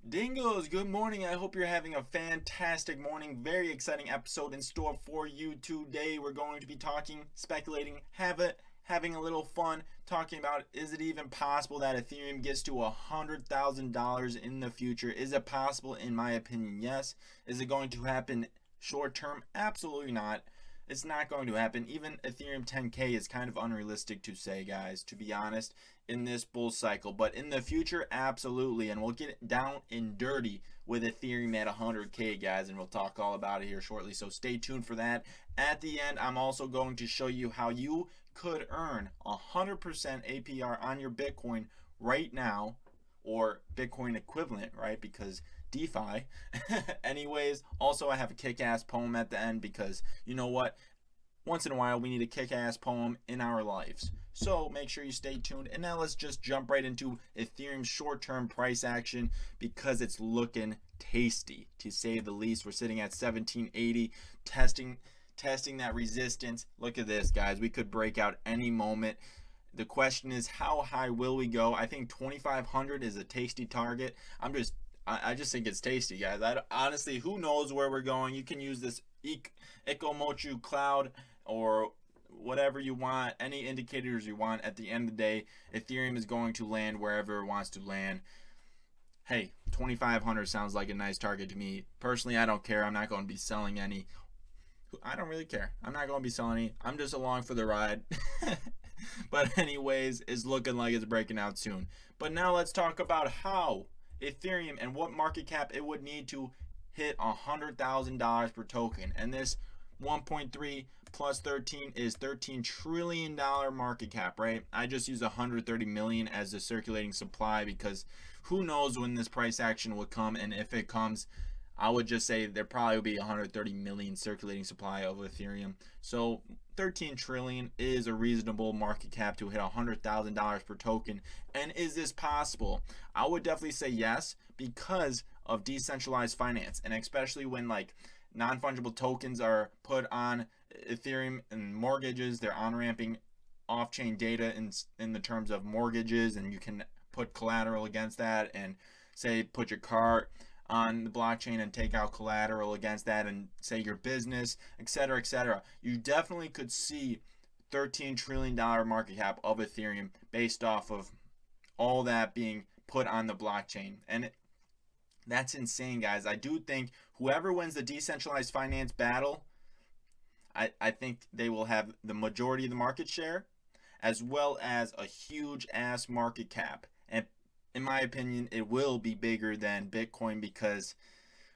Dingoos, good morning. I hope you're having a fantastic morning. Very exciting episode in store for you today. We're going to be talking, speculating, having a little fun, talking about is it even possible that Ethereum gets to $100,000 in the future? Is it possible? In my opinion, yes. Is it going to happen short term? Absolutely not. It's not going to happen. Even Ethereum 10K is kind of unrealistic to say, guys, to be honest, in this bull cycle. But in the future, absolutely. And we'll get down and dirty with Ethereum at 100K, guys, and we'll talk all about it here shortly. So stay tuned for that. At the end, I'm also going to show you how you could earn 100% APR on your Bitcoin right now, or Bitcoin equivalent, right? Because DeFi. Anyways, also I have a kick-ass poem at the end because you know what? Once in a while we need a kick-ass poem in our lives. So make sure you stay tuned. And now let's just jump right into Ethereum's short-term price action because it's looking tasty, to say the least. We're sitting at 1780, testing that resistance. Look at this, guys. We could break out any moment. The question is, how high will we go? I think 2,500 is a tasty target. I just think it's tasty, guys. Honestly, who knows where we're going? You can use this Ikomochu cloud or whatever you want, any indicators you want. At the end of the day, Ethereum is going to land wherever it wants to land. Hey, 2,500 sounds like a nice target to me. Personally, I don't care. I'm not going to be selling any. I don't really care. I'm not going to be selling any. I'm just along for the ride. But anyways, it's looking like it's breaking out soon. But now let's talk about how Ethereum and what market cap it would need to hit $100,000 per token. And this 1.3 plus 13 is $13 trillion market cap, right? I just use 130 million as the circulating supply because who knows when this price action will come, and if it comes, I would just say there probably will be 130 million circulating supply of Ethereum. So 13 trillion is a reasonable market cap to hit $100,000 per token. And is this possible? I would definitely say yes, because of decentralized finance, and especially when like non-fungible tokens are put on Ethereum and mortgages, they're on-ramping off-chain data in the terms of mortgages, and you can put collateral against that and say put your car on the blockchain and take out collateral against that and say your business, etc., etc. You definitely could see $13 trillion market cap of Ethereum based off of all that being put on the blockchain. And that's insane, guys. I do think whoever wins the decentralized finance battle, I think they will have the majority of the market share as well as a huge ass market cap. And in my opinion, it will be bigger than Bitcoin because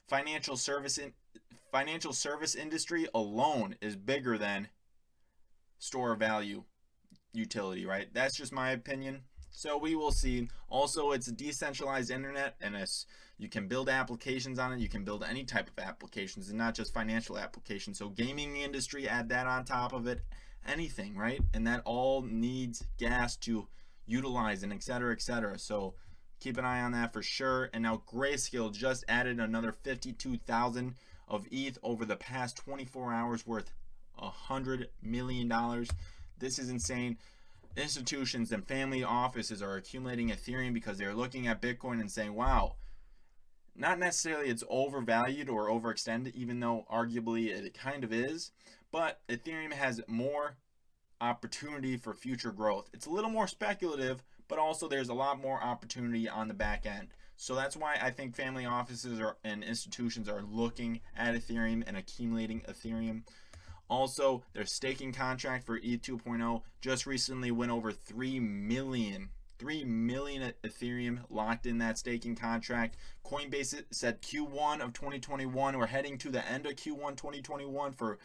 financial service industry alone is bigger than store of value utility, right? That's just my opinion. So we will see. Also, it's a decentralized internet, and you can build applications on it. You can build any type of applications, and not just financial applications. So gaming industry, add that on top of it, anything, right? And that all needs gas to utilize, and etc., etc. So keep an eye on that for sure. And now Grayscale just added another 52,000 of ETH over the past 24 hours, worth $100 million. This is insane. Institutions and family offices are accumulating Ethereum because they're looking at Bitcoin and saying, wow, not necessarily it's overvalued or overextended, even though arguably it kind of is, but Ethereum has more opportunity for future growth. It's a little more speculative, but also there's a lot more opportunity on the back end. So that's why I think family offices and institutions are looking at Ethereum and accumulating Ethereum. Also, their staking contract for ETH 2.0 just recently went over 3 million Ethereum locked in that staking contract. Coinbase said Q1 of 2021. We're heading to the end of Q1 2021 for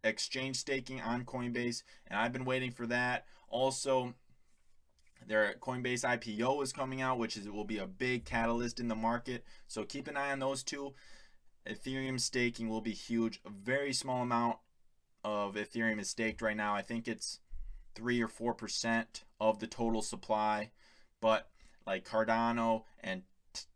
exchange staking on Coinbase, and I've been waiting for that. Also, their Coinbase IPO is coming out, which will be a big catalyst in the market. So keep an eye on those two. Ethereum staking will be huge. A very small amount of Ethereum is staked right now. I think it's 3 or 4% of the total supply, but like Cardano and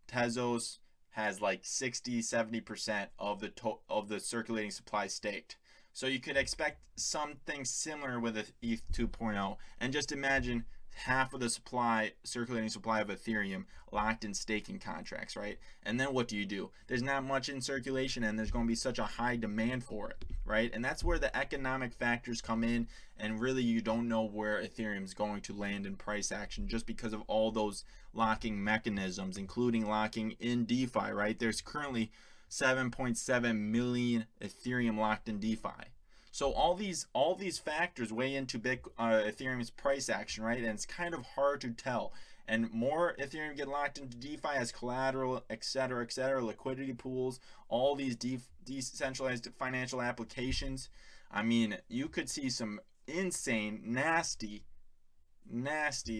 Tezos has like 60-70% of the circulating supply staked. So you could expect something similar with ETH 2.0. And just imagine half of the supply, circulating supply of Ethereum locked in staking contracts, right? And then what do? There's not much in circulation, and there's going to be such a high demand for it, right? And that's where the economic factors come in, and really you don't know where Ethereum is going to land in price action just because of all those locking mechanisms, including locking in DeFi, right? There's currently 7.7 million Ethereum locked in DeFi. So all these factors weigh into Ethereum's price action, right? And it's kind of hard to tell. And more Ethereum get locked into DeFi as collateral, etc., liquidity pools, all these decentralized financial applications. I mean, you could see some insane, nasty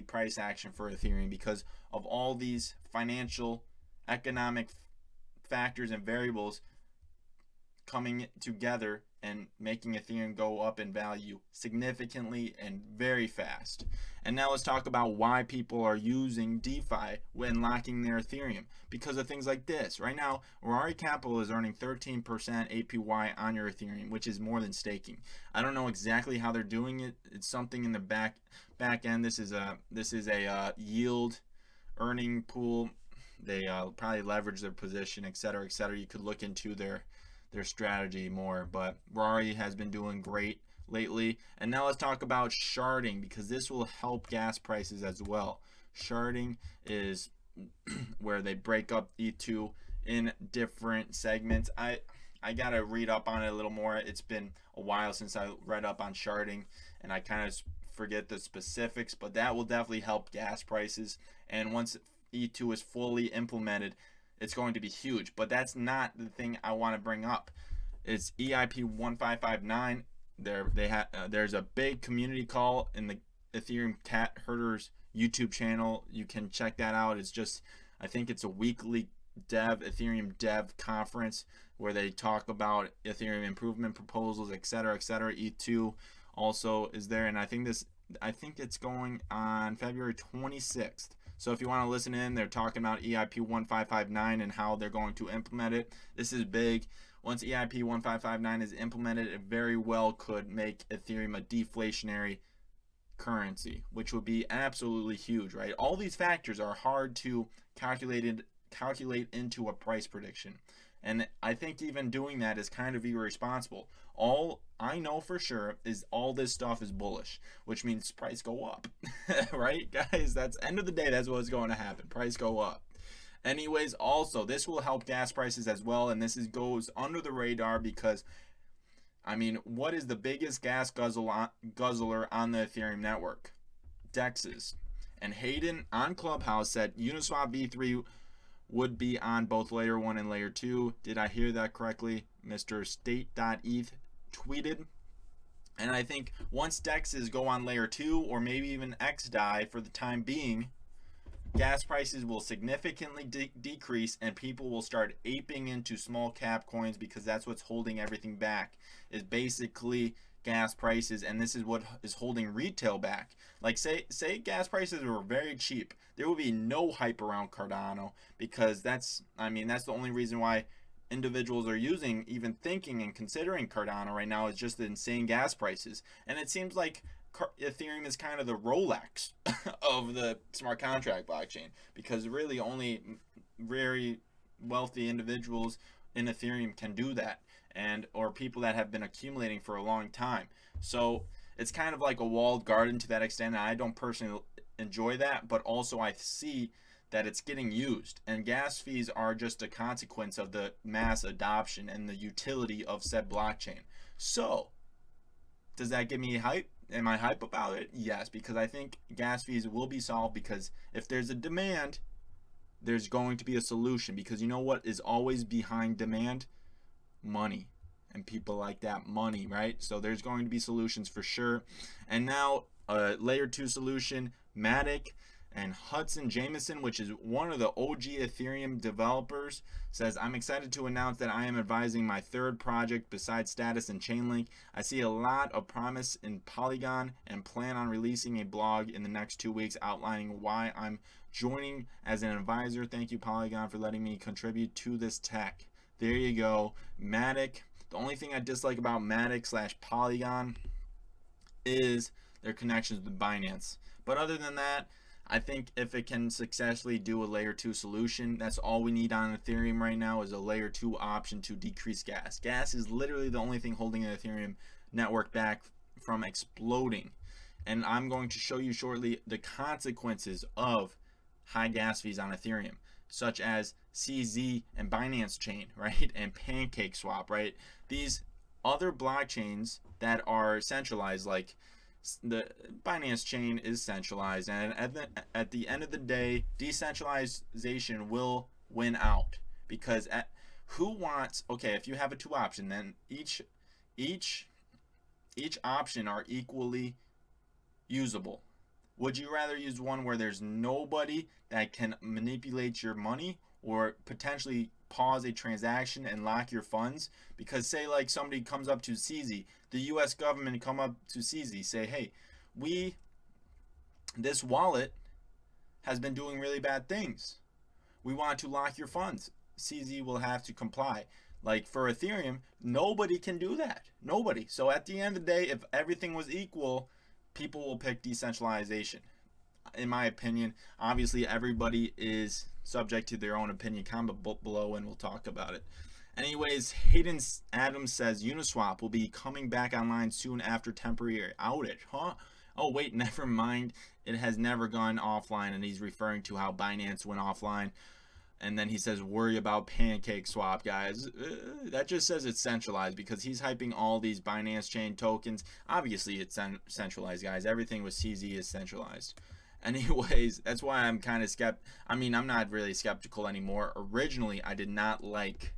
price action for Ethereum because of all these financial, economic factors and variables coming together and making Ethereum go up in value significantly and very fast. And now let's talk about why people are using DeFi when locking their Ethereum. Because of things like this. Right now, Rari Capital is earning 13% APY on your Ethereum, which is more than staking. I don't know exactly how they're doing it. It's something in the back end. This is a yield earning pool. They probably leverage their position, etc., etc. You could look into their strategy more, but Rari has been doing great lately. And now let's talk about sharding, because this will help gas prices as well. Sharding is where they break up E2 in different segments. I gotta read up on it a little more. It's been a while since I read up on sharding, and I kind of forget the specifics, but that will definitely help gas prices. And once E2 is fully implemented, it's going to be huge. But that's not the thing I want to bring up. It's EIP 1559. There's a big community call in the Ethereum Cat Herders YouTube channel. You can check that out. It's just, I think it's a weekly Ethereum dev conference where they talk about Ethereum improvement proposals, etc., etc. E2 also is there, and I think it's going on February 26th. So if you want to listen in, they're talking about EIP 1559 and how they're going to implement it. This is big. Once EIP 1559 is implemented, it very well could make Ethereum a deflationary currency, which would be absolutely huge, right? All these factors are hard to calculate into a price prediction. And I think even doing that is kind of irresponsible. All I know for sure is all this stuff is bullish, which means price go up, right, guys? That's end of the day. That's what's going to happen. Price go up. Anyways, also this will help gas prices as well, and this goes under the radar because, I mean, what is the biggest gas guzzler on the Ethereum network? DEXs. And Hayden on Clubhouse said Uniswap v3 would be on both layer 1 and layer 2. Did I hear that correctly? Mr. State.eth tweeted. And I think once DEXs go on layer 2 or maybe even XDAI for the time being, gas prices will significantly decrease and people will start aping into small cap coins because that's what's holding everything back, is basically gas prices, and this is what is holding retail back. Like say gas prices were very cheap, there would be no hype around Cardano, because that's the only reason why individuals are even thinking and considering Cardano right now is just the insane gas prices. And it seems like Ethereum is kind of the Rolex of the smart contract blockchain, because really only very wealthy individuals in Ethereum can do that, or people that have been accumulating for a long time. So it's kind of like a walled garden to that extent, and I don't personally enjoy that, but also I see that it's getting used, and gas fees are just a consequence of the mass adoption and the utility of said blockchain. So does that give me hype? Am I hype about it? Yes, because I think gas fees will be solved, because if there's a demand, there's going to be a solution, because you know what is always behind demand? Money. And people like that money, right? So there's going to be solutions for sure. And now layer 2 solution, Matic and Hudson Jameson, which is one of the OG Ethereum developers, says, I'm excited to announce that I am advising my third project besides Status and Chainlink. I see a lot of promise in Polygon and plan on releasing a blog in the next 2 weeks outlining why I'm joining as an advisor. Thank you, Polygon, for letting me contribute to this tech. There you go. Matic. The only thing I dislike about Matic / Polygon is their connections with Binance. But other than that, I think if it can successfully do a layer 2 solution, that's all we need on Ethereum right now, is a layer 2 option to decrease gas. Gas is literally the only thing holding the Ethereum network back from exploding. And I'm going to show you shortly the consequences of high gas fees on Ethereum, such as CZ and Binance Chain, right? And PancakeSwap, right? These other blockchains that are centralized, like the Binance Chain is centralized, and at the end of the day, decentralization will win out, because who wants, okay, if you have a 2 option, then each option are equally usable. Would you rather use one where there's nobody that can manipulate your money or potentially pause a transaction and lock your funds? Because say like somebody comes up to CZ, the US government come up to CZ, say, hey, this wallet has been doing really bad things. We want to lock your funds. CZ will have to comply. Like for Ethereum, nobody can do that. Nobody. So at the end of the day, if everything was equal, people will pick decentralization, in my opinion. Obviously, everybody is subject to their own opinion. Comment below and we'll talk about it. Anyways, Hayden Adams says Uniswap will be coming back online soon after temporary outage. Huh? Oh, wait, never mind. It has never gone offline, and he's referring to how Binance went offline. And then he says, worry about PancakeSwap, guys. That just says it's centralized, because he's hyping all these Binance Chain tokens. Obviously, it's centralized, guys. Everything with CZ is centralized. Anyways, that's why I'm kind of I'm not really skeptical anymore. Originally, I did not like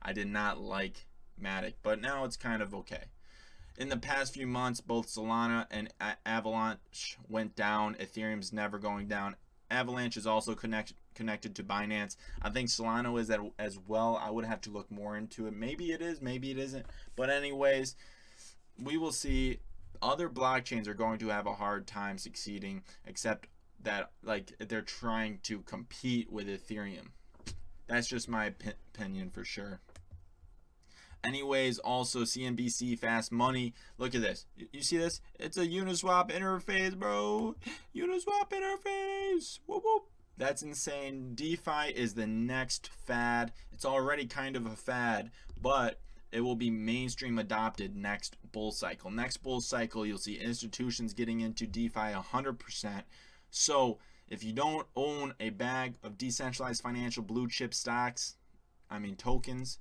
Matic, but now it's kind of okay. In the past few months, both Solana and Avalanche went down. Ethereum's never going down. Avalanche is also connected to Binance. I think Solana is as well. I would have to look more into it. Maybe it is, maybe it isn't. But anyways, we will see. Other blockchains are going to have a hard time succeeding, except that like they're trying to compete with Ethereum. That's just my opinion for sure. Anyways, also CNBC Fast Money. Look at this. You see this? It's a Uniswap interface, bro. Uniswap interface. Whoop, whoop. That's insane. DeFi is the next fad. It's already kind of a fad, but it will be mainstream adopted next bull cycle. Next bull cycle, you'll see institutions getting into DeFi 100%. So if you don't own a bag of decentralized financial blue chip stocks, tokens,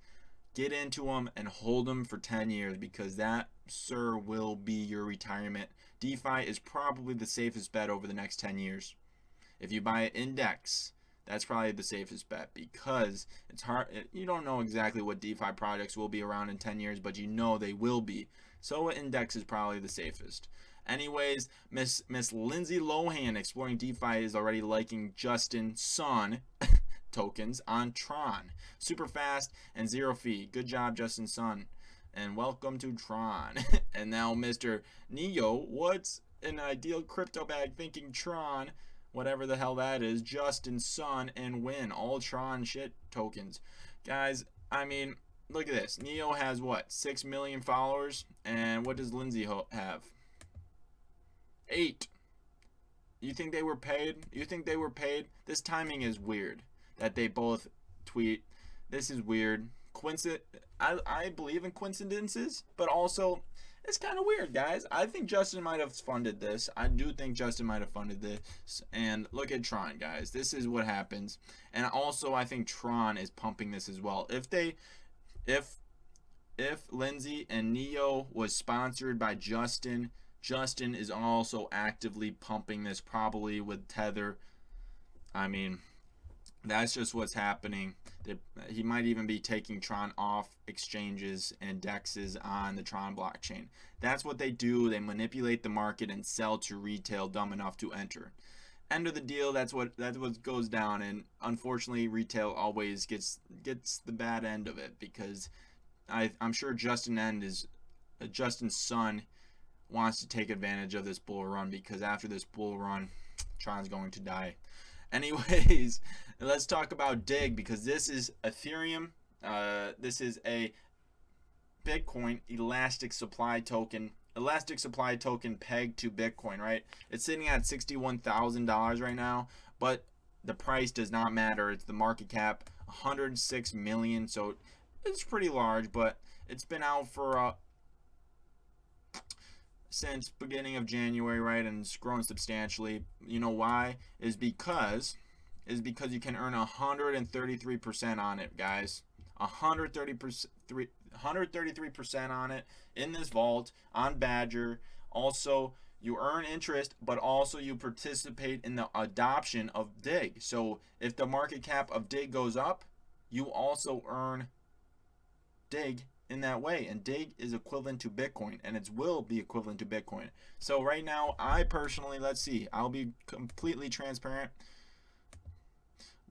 get into them and hold them for 10 years, because that, sir, will be your retirement. DeFi is probably the safest bet over the next 10 years. If you buy an index, that's probably the safest bet, because it's hard. You don't know exactly what DeFi projects will be around in 10 years, but you know they will be. So an index is probably the safest. Anyways, Miss Lindsay Lohan exploring DeFi is already liking Justin Sun tokens on Tron. Super fast and zero fee. Good job, Justin Sun. And welcome to Tron. And now Mr. Neo, what's an ideal crypto bag thinking Tron? Whatever the hell that is, Justin Sun and win all Tron shit tokens. Guys, look at this. Neo has what, 6 million followers? And what does Lindsay have? 8. You think they were paid? You think they were paid? This timing is weird that they both tweet. This is weird. I believe in coincidences, but also it's kind of weird, guys. I think Justin might have funded this. I do think Justin might have funded this. And look at Tron, guys. This is what happens. And also, I think Tron is pumping this as well. If Lindsay and Neo was sponsored by Justin is also actively pumping this, probably with Tether. That's just what's happening. He might even be taking Tron off exchanges and dexes on the Tron blockchain. That's what they do. They manipulate the market and sell to retail dumb enough to enter. End of the deal. That's what goes down. And unfortunately, retail always gets the bad end of it, because I'm sure Justin's son wants to take advantage of this bull run, because after this bull run, Tron's going to die. Anyways, let's talk about Dig, because this is Ethereum. This is a Bitcoin elastic supply token elastic supply token pegged to Bitcoin, right? It's sitting at $61,000 right now, but the price does not matter. It's the market cap, 106 million, so it's pretty large, but it's been out for since beginning of January, right? And it's grown substantially. You know why? Is because you can earn 133% on it, guys. 133% on it in this vault on Badger. Also, you earn interest, but also you participate in the adoption of Dig. So if the market cap of Dig goes up, you also earn Dig in that way, and Dig is equivalent to Bitcoin, and it will be equivalent to Bitcoin. So right now, I personally, let's see, I'll be completely transparent.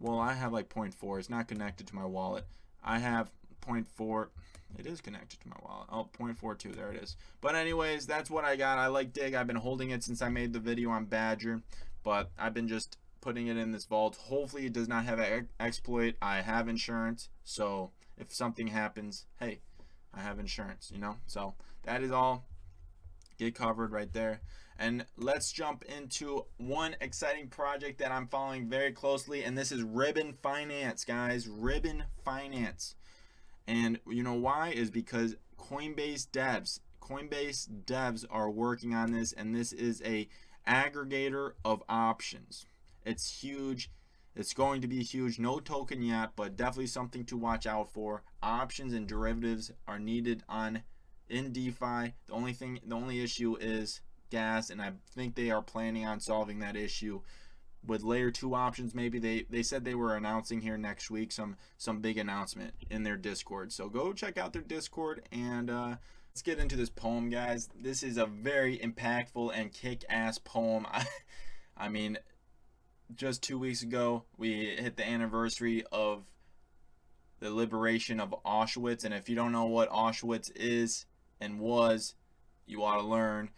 Well, I have like 0.4. It's not connected to my wallet. I have 0.4. It is connected to my wallet. Oh, 0.42. There it is. But anyways, that's what I got. I like Dig. I've been holding it since I made the video on Badger, but I've been just putting it in this vault. Hopefully, it does not have an exploit. I have insurance, so if something happens, hey, I have insurance, you know? So that is all. Get covered right there. And let's jump into one exciting project that I'm following very closely, and this is Ribbon Finance, guys. Ribbon Finance. And you know why? Is because Coinbase devs are working on this, and this is a aggregator of options. It's huge. It's going to be huge. No token yet, but definitely something to watch out for. Options and derivatives are needed in DeFi. The only issue is gas, and I think they are planning on solving that issue with layer 2 options. Maybe they said they were announcing here next week some big announcement in their Discord. So go check out their Discord, and let's get into this poem, guys. This is a very impactful and kick-ass poem. I mean, just 2 weeks ago we hit the anniversary of the liberation of Auschwitz, and if you don't know what Auschwitz is and was, you ought to learn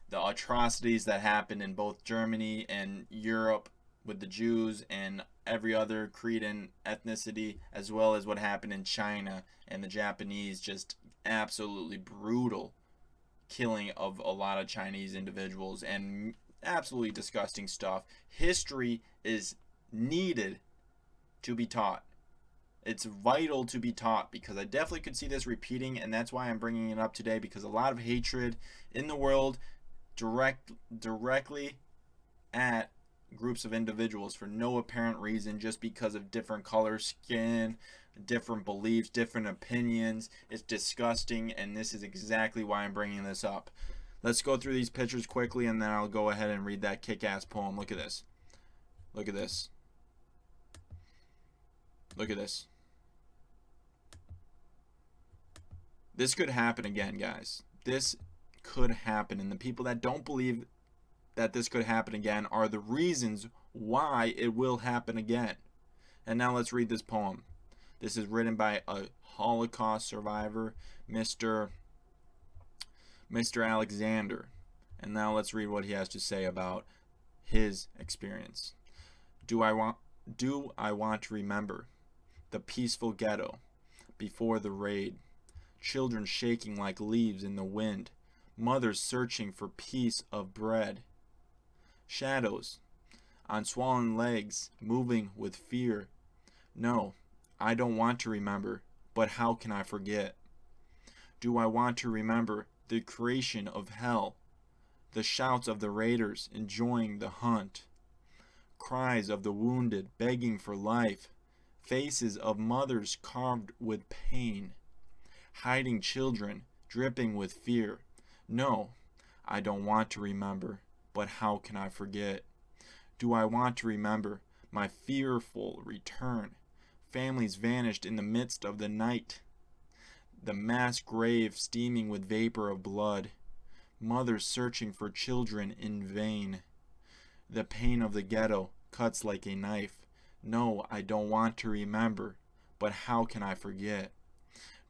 the atrocities that happened in both Germany and Europe with the Jews and every other creed and ethnicity, as well as what happened in China and the Japanese. Just absolutely brutal killing of a lot of Chinese individuals and absolutely disgusting stuff. History is needed to be taught. It's vital to be taught, because I definitely could see this repeating, and that's why I'm bringing it up today, because a lot of hatred in the world directly at groups of individuals for no apparent reason, just because of different color, skin, different beliefs, different opinions. It's disgusting, and this is exactly why I'm bringing this up. Let's go through these pictures quickly, and then I'll go ahead and read that kick-ass poem. Look at this. Look at this. Look at this. This could happen again, guys. This could happen, and the people that don't believe that this could happen again are the reasons why it will happen again. And now let's read this poem. This is written by a Holocaust survivor, Mr. Alexander. And now let's read what he has to say about his experience. Do I want to remember the peaceful ghetto before the raid, children shaking like leaves in the wind, mothers searching for piece of bread, shadows on swollen legs moving with fear. No, I don't want to remember, but how can I forget? Do I want to remember the creation of hell, the shouts of the raiders enjoying the hunt, cries of the wounded begging for life, faces of mothers carved with pain, hiding children dripping with fear? No, I don't want to remember, but how can I forget? Do I want to remember my fearful return, families vanished in the midst of the night, the mass grave steaming with vapor of blood, mothers searching for children in vain? The pain of the ghetto cuts like a knife. No, I don't want to remember, but how can I forget?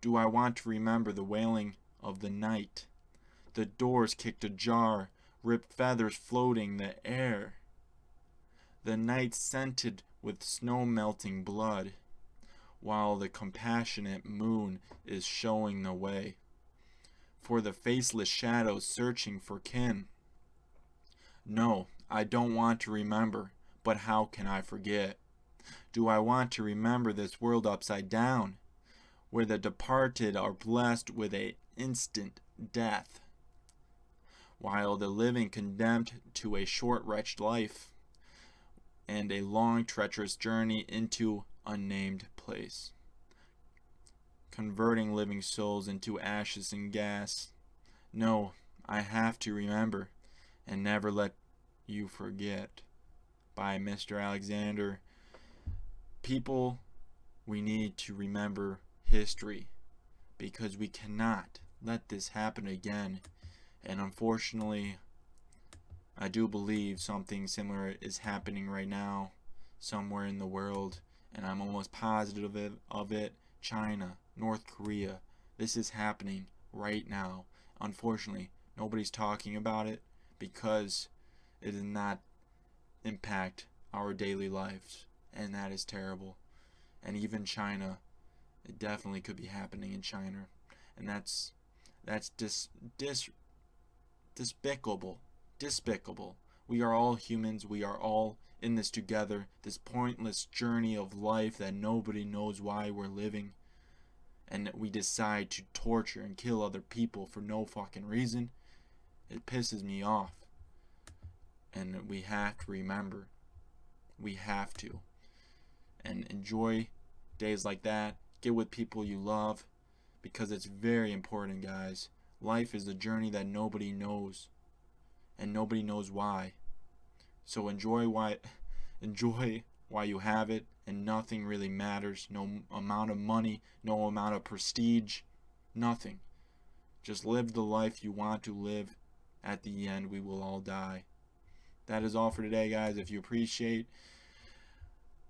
Do I want to remember the wailing of the night, the doors kicked ajar, ripped feathers floating the air, the night scented with snow-melting blood, while the compassionate moon is showing the way? for the faceless shadows searching for kin. No, I don't want to remember, but how can I forget? Do I want to remember this world upside down, where the departed are blessed with an instant death, while the living condemned to a short wretched life and a long treacherous journey into unnamed place, converting living souls into ashes and gas? No, I have to remember and never let you forget. By Mr. Alexander. People, we need to remember history, because we cannot let this happen again. And unfortunately, I do believe something similar is happening right now somewhere in the world, and I'm almost positive of it. China, North Korea, this is happening right now. Unfortunately, nobody's talking about it because it does not impact our daily lives, and that is terrible. And even China, it definitely could be happening in China, and that's despicable. We are all humans. We are all in this together, this pointless journey of life that nobody knows why we're living, and we decide to torture and kill other people for no fucking reason. It pisses me off. And we have to remember. We have to. And enjoy days like that. Get with people you love, because it's very important, guys. Life is a journey that nobody knows, and nobody knows why. So enjoy while you have it, and nothing really matters. No amount of money, no amount of prestige, nothing. Just live the life you want to live. At the end, we will all die. That is all for today, guys. If you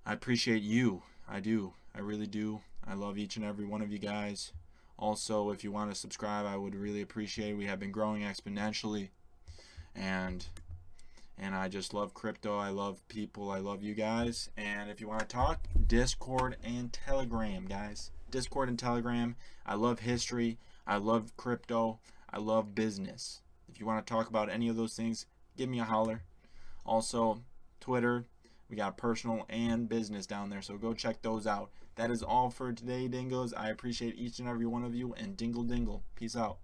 I appreciate you. I do. I really do. I love each and every one of you guys. Also, if you want to subscribe, I would really appreciate it. We have been growing exponentially, and I just love crypto. I love people. I love you guys. And if you want to talk, Discord and Telegram, guys. Discord and Telegram. I love history. I love crypto. I love business. If you want to talk about any of those things, give me a holler. Also, Twitter. We got personal and business down there, so go check those out. That is all for today, Dingoos. I appreciate each and every one of you, and dingle dingle. Peace out.